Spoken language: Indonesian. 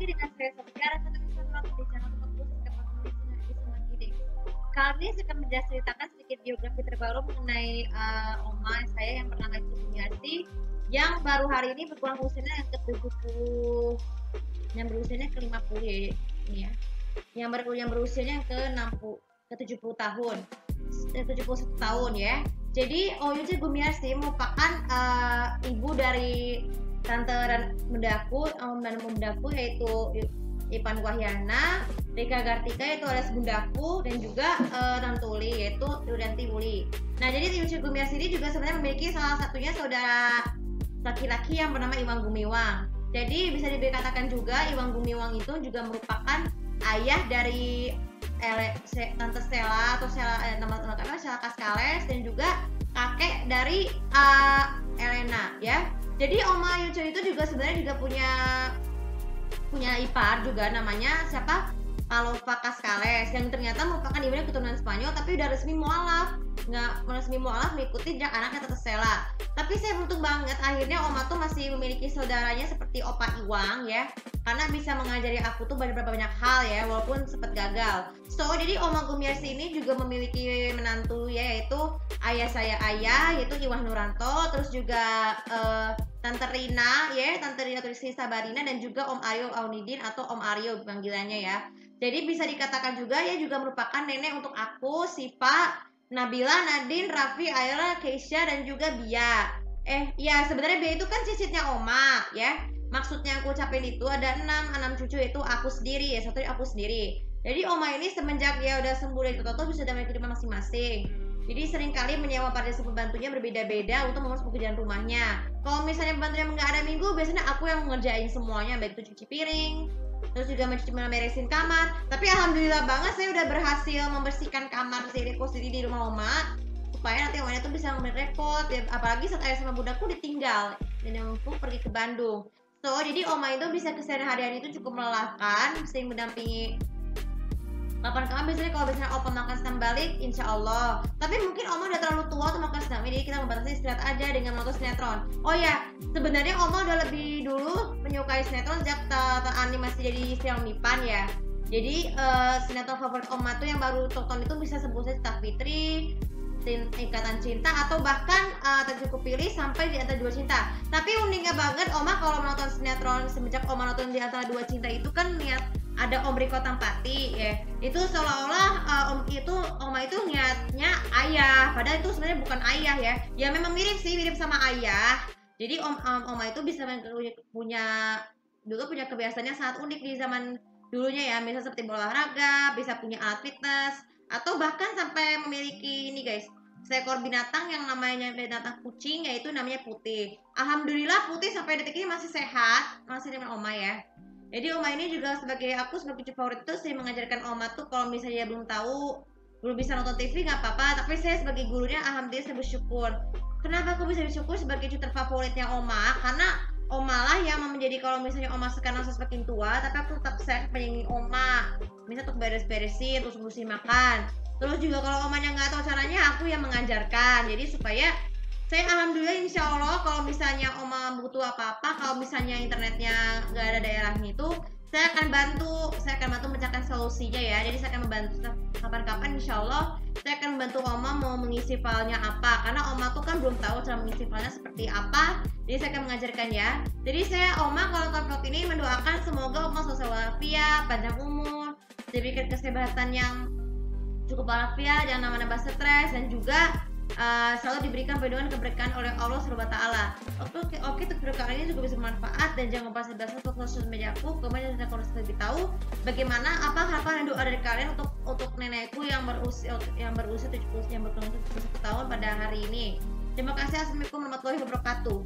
lagi dengan saya Sofiara di channel podcast di Sumat Giding. Kali ini saya akan menceritakan sedikit biografi terbaru mengenai oma saya yang bernama Ibu Sumiati yang baru hari ini berkurang usianya yang ke-70, yang berusianya ke-50 ya, ini ya. Yang berusianya yang ke-60, ke-70 tahun. 71 tahun ya. Jadi Oyuji Gumiarsi merupakan ibu dari tante dan mendaku, yaitu Ipan Wahyana, Rika Gartika yaitu alias bundaku, dan juga Tante Uli yaitu Yudanti Uli. Nah, jadi Oyuji Gumiarsi ini juga sebenarnya memiliki salah satunya saudara laki-laki yang bernama Iwang Gumiwang. Jadi bisa dikatakan juga Iwang Gumiwang itu juga merupakan ayah dari Tante Stella atau Stella Kaskales, dan juga kakek dari Elena ya. Jadi Oma Yucho itu juga sebenarnya juga punya ipar juga namanya siapa? Palova Kaskales, yang ternyata merupakan ibunya keturunan Spanyol tapi udah resmi mualaf. Mengikuti jejak anaknya Tante Stella. Tapi saya beruntung banget akhirnya Oma tuh masih memiliki saudaranya seperti Opa Iwang ya, karena bisa mengajari aku tuh banyak hal ya, walaupun sempat gagal. Jadi Oma Gumiarsi ini juga memiliki menantu ya, yaitu yaitu Iwah Nuranto, terus juga Tante Rina Trisi Sabarina, dan juga Om Aryo Aunidin atau Om Aryo panggilannya ya. Jadi bisa dikatakan juga ya juga merupakan nenek untuk aku, Siva, Nabila, Nadine, Raffi, Ayla, Keisha, dan juga Bia. Ya sebenarnya Bia itu kan cicitnya Oma ya. Maksudnya aku ucapin itu ada 6 cucu, itu aku sendiri ya, satu aku sendiri. Jadi Oma ini semenjak dia udah sembuh dari Toto bisa udah memiliki rumah masing-masing. Jadi seringkali menyewa pada pembantunya berbeda-beda untuk mengurus pekerjaan rumahnya. Kalau misalnya pembantunya nggak ada minggu, biasanya aku yang ngerjain semuanya, baik itu cuci piring, terus juga meresin kamar. Tapi alhamdulillah banget saya udah berhasil membersihkan kamar Riko sendiri di rumah Oma, supaya nanti omanya tuh bisa repot ya, apalagi saat ayah sama bundaku ditinggal dan yang mumpung pergi ke Bandung. Jadi Oma itu bisa keseharian itu cukup melelahkan, sering mendampingi kapan-kapan biasanya kalau Opa makan senam balik, insya Allah. Tapi mungkin Oma udah terlalu tua untuk makan senam, jadi kita membatasi istirahat aja dengan menonton sinetron. Oh ya, sebenarnya Oma udah lebih dulu menyukai sinetron sejak animasi jadi serial Mipan ya. Jadi sinetron favorit Oma tuh yang baru tonton itu bisa sebut saja Cinta Fitri, Ikatan Cinta, atau bahkan Tercukup Pilih sampai Di Antara Dua Cinta. Tapi uniknya banget Oma kalau menonton sinetron semenjak Oma nonton Di Antara Dua Cinta itu kan niat ada Om Riko Tampati ya, itu seolah-olah Oma itu niatnya ayah, padahal itu sebenarnya bukan ayah ya. Ya memang mirip sama ayah. Jadi Oma itu bisa punya kebiasaan yang sangat unik di zaman dulunya ya, misalnya seperti olahraga, bisa punya alat fitness, atau bahkan sampai memiliki ini guys, seekor binatang yang namanya binatang kucing, yaitu namanya Putih. Alhamdulillah Putih sampai detik ini masih sehat, masih dengan Oma ya. Jadi Oma ini juga sebagai cucu favorit itu saya mengajarkan Oma tuh kalau misalnya belum bisa nonton TV nggak apa-apa, tapi saya sebagai gurunya alhamdulillah saya bersyukur. Kenapa aku bisa bersyukur sebagai cucu favoritnya Oma? Karena Oma lah yang menjadi, kalau misalnya Oma sekarang semakin tua, tapi aku tetap sayang penyanyi Oma. Misalnya untuk beres-beresin, terus ngurusin makan. Terus juga kalau Omanya nggak tahu caranya, aku yang mengajarkan. Jadi supaya saya alhamdulillah insya Allah kalau misalnya Oma butuh apa-apa, kalau misalnya internetnya nggak ada daerahnya itu, saya akan bantu mencarikan solusinya ya. Jadi saya akan membantu kapan-kapan insya Allah saya akan membantu Oma mau mengisi filenya apa, karena Oma tuh kan belum tahu cara mengisi filenya seperti apa. Jadi saya akan mengajarkan ya. Jadi Oma kalau nonton vlog ini mendoakan semoga Oma selalu walafiat, panjang umur, diberikan kesehatan yang cukup walafiat, jangan nambah stres, dan juga selalu diberikan perlindungan keberkahan oleh Allah Subhanahu wa taala. Oke, video kali ini juga bisa bermanfaat, dan jangan lupa subscribe untuk sosial media aku. Kemudian saya harus lebih tahu bagaimana apa harapan dan doa dari kalian untuk nenekku yang berusia 71 tahun pada hari ini. Terima kasih. Assalamualaikum warahmatullahi wabarakatuh.